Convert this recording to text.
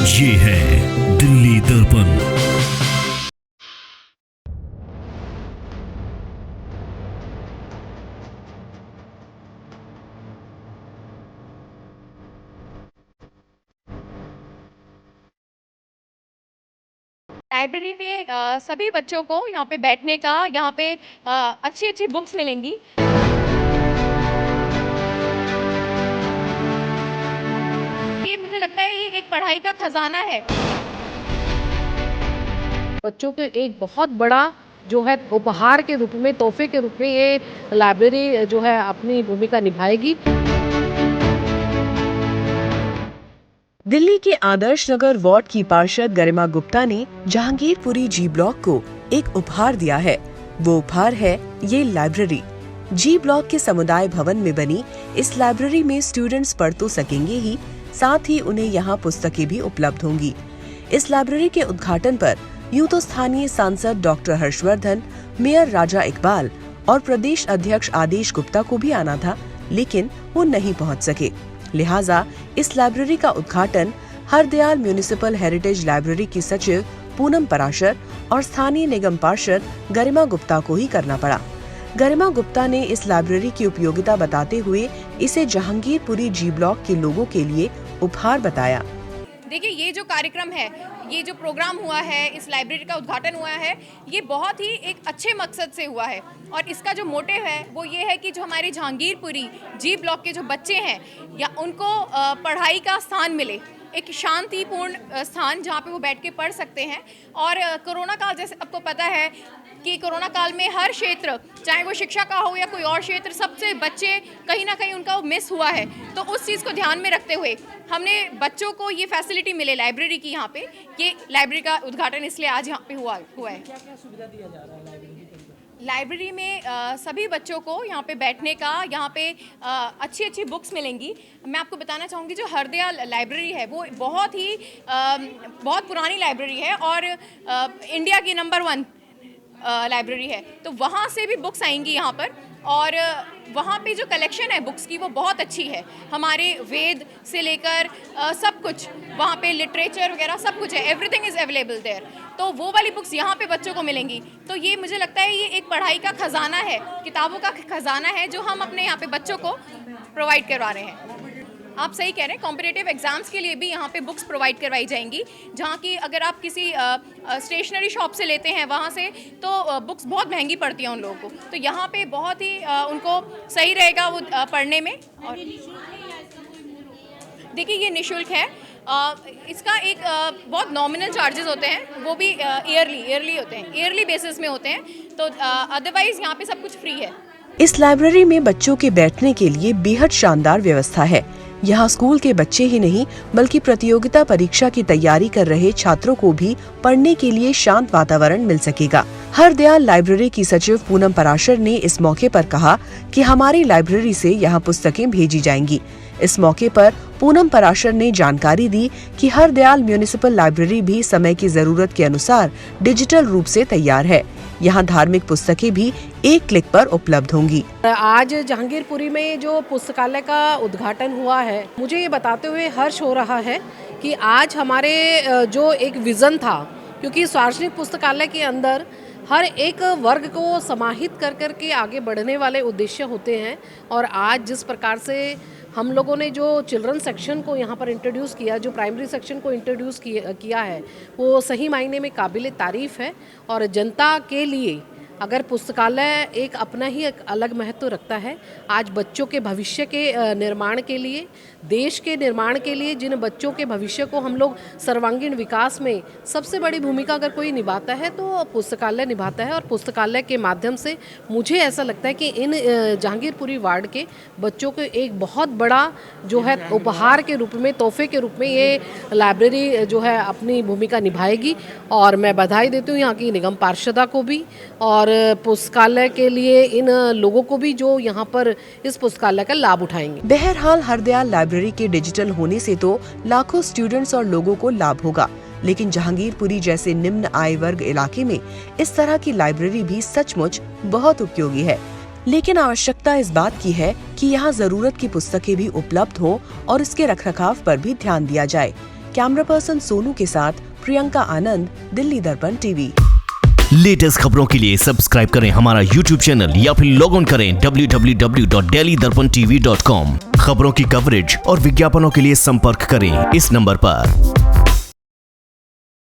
ये है दिल्ली दर्पण। लाइब्रेरी में सभी बच्चों को यहाँ पे बैठने का, यहाँ पे अच्छी-अच्छी बुक्स मिलेंगी। ये मुझे लगता है ये एक पढ़ाई का खजाना है। बच्चों के एक बहुत बड़ा जो है उपहार के रूप में, तोहफे के रूप में ये लाइब्रेरी जो है अपनी भूमिका निभाएगी। दिल्ली के आदर्श नगर वार्ड की पार्षद गरिमा गुप्ता ने जहांगीरपुरी जी ब्लॉक को एक उपहार दिया है। वो उपहार है ये लाइब्रेरी। जी ब्लॉक के समुदाय भवन में बनी इस लाइब्रेरी में स्टूडेंट्स पढ़ तो सकेंगे ही, साथ ही उन्हें यहाँ पुस्तकें भी उपलब्ध होंगी। इस लाइब्रेरी के उद्घाटन पर यूं तो स्थानीय सांसद डॉक्टर हर्षवर्धन, मेयर राजा इकबाल और प्रदेश अध्यक्ष आदेश गुप्ता को भी आना था, लेकिन वो नहीं पहुंच सके। लिहाजा इस लाइब्रेरी का उद्घाटन हरदयाल म्यूनिसिपल हेरिटेज लाइब्रेरी की सचिव पूनम पराशर और स्थानीय निगम पार्षद गरिमा गुप्ता को ही करना पड़ा। गरिमा गुप्ता ने इस लाइब्रेरी की उपयोगिता बताते हुए इसे जहांगीरपुरी जी ब्लॉक के लोगों के लिए उपहार बताया। देखिए, ये जो कार्यक्रम है, ये जो प्रोग्राम हुआ है, इस लाइब्रेरी का उद्घाटन हुआ है, ये बहुत ही एक अच्छे मकसद से हुआ है। और इसका जो मोटिव है वो ये है कि जो हमारे जहांगीरपुरी जी ब्लॉक के जो बच्चे हैं या उनको पढ़ाई का स्थान मिले, एक शांतिपूर्ण स्थान जहाँ पे वो बैठ के पढ़ सकते हैं। और कोरोना काल, जैसे आपको पता है कि कोरोना काल में हर क्षेत्र, चाहे वो शिक्षा का हो या कोई और क्षेत्र, सबसे बच्चे कहीं ना कहीं उनका मिस हुआ है। तो उस चीज़ को ध्यान में रखते हुए हमने बच्चों को ये फैसिलिटी मिले लाइब्रेरी की, यहाँ पे ये लाइब्रेरी का उद्घाटन इसलिए आज यहाँ पे हुआ है। क्या क्या सुविधा दिया जा रहा है लाइब्रेरी में? सभी बच्चों को यहाँ पे बैठने का, यहाँ पे अच्छी बुक्स मिलेंगी। मैं आपको बताना चाहूँगी, जो हरदयाल लाइब्रेरी है वो बहुत पुरानी लाइब्रेरी है और इंडिया की नंबर 1 लाइब्रेरी है। तो वहाँ से भी बुक्स आएंगी यहाँ पर, और वहाँ पे जो कलेक्शन है बुक्स की वो बहुत अच्छी है। हमारे वेद से लेकर सब कुछ वहाँ पे, लिटरेचर वगैरह सब कुछ है, एवरीथिंग इज़ अवेलेबल देयर। तो वो वाली बुक्स यहाँ पे बच्चों को मिलेंगी। तो ये मुझे लगता है ये एक पढ़ाई का खजाना है, किताबों का खजाना है जो हम अपने यहाँ पे बच्चों को प्रोवाइड करवा रहे हैं। आप सही कह रहे हैं, कॉम्पिटिटिव एग्जाम्स के लिए भी यहाँ पे बुक्स प्रोवाइड करवाई जाएंगी, जहाँ की अगर आप किसी स्टेशनरी शॉप से लेते हैं वहाँ से, तो बुक्स बहुत महंगी पड़ती हैं उन लोगों को। तो यहाँ पे बहुत ही उनको सही रहेगा वो पढ़ने में। और देखिए, ये निःशुल्क है। इसका एक बहुत नॉमिनल चार्जेस होते हैं, वो भी ईयरली होते हैं, ईयरली बेसिस में होते हैं। तो अदरवाइज यहाँ पे सब कुछ फ्री है। इस लाइब्रेरी में बच्चों के बैठने के लिए बेहद शानदार व्यवस्था है। यहाँ स्कूल के बच्चे ही नहीं बल्कि प्रतियोगिता परीक्षा की तैयारी कर रहे छात्रों को भी पढ़ने के लिए शांत वातावरण मिल सकेगा। हरदयाल लाइब्रेरी की सचिव पूनम पराशर ने इस मौके पर कहा कि हमारी लाइब्रेरी से यहाँ पुस्तकें भेजी जाएंगी। इस मौके पर पूनम पराशर ने जानकारी दी कि हरदयाल म्यूनिसिपल लाइब्रेरी भी समय की जरूरत के अनुसार डिजिटल रूप से तैयार है। यहाँ धार्मिक पुस्तकें भी एक क्लिक पर उपलब्ध होंगी। आज जहांगीरपुरी में जो पुस्तकालय का उद्घाटन हुआ है, मुझे ये बताते हुए हर्ष हो रहा है कि आज हमारे जो एक विजन था, क्योंकि सार्वजनिक पुस्तकालय के अंदर हर एक वर्ग को समाहित कर करके आगे बढ़ने वाले उद्देश्य होते हैं। और आज जिस प्रकार से हम लोगों ने जो चिल्ड्रन सेक्शन को यहाँ पर इंट्रोड्यूस किया, जो प्राइमरी सेक्शन को इंट्रोड्यूस किया है, वो सही मायने में काबिल तारीफ़ है। और जनता के लिए अगर पुस्तकालय एक अपना ही एक अलग महत्व रखता है, आज बच्चों के भविष्य के निर्माण के लिए, देश के निर्माण के लिए, जिन बच्चों के भविष्य को हम लोग सर्वांगीण विकास में सबसे बड़ी भूमिका अगर कोई निभाता है तो पुस्तकालय निभाता है। और पुस्तकालय के माध्यम से मुझे ऐसा लगता है कि इन जहांगीरपुरी वार्ड के बच्चों को एक बहुत बड़ा जो है उपहार के रूप में, तोहफे के रूप में ये लाइब्रेरी जो है अपनी भूमिका निभाएगी। और मैं बधाई देती हूँ यहाँ की निगम पार्षदा को भी और पुस्तकालय के लिए इन लोगों को भी जो यहाँ पर इस पुस्तकालय का लाभ उठाएंगे। बहरहाल हरदयाल लाइब्रेरी के डिजिटल होने से तो लाखों स्टूडेंट्स और लोगों को लाभ होगा, लेकिन जहांगीरपुरी जैसे निम्न आय वर्ग इलाके में इस तरह की लाइब्रेरी भी सचमुच बहुत उपयोगी है। लेकिन आवश्यकता इस बात की है कि यहाँ जरूरत की पुस्तकें भी उपलब्ध हो और इसके रखरखाव पर भी ध्यान दिया जाए, कैमरा पर्सन सोनू के साथ प्रियंका आनंद, दिल्ली दर्पण टीवी। लेटेस्ट खबरों के लिए सब्सक्राइब करें हमारा YouTube चैनल या फिर लॉग ऑन करें www.delhidarpantv.com। खबरों की कवरेज और विज्ञापनों के लिए संपर्क करें इस नंबर पर।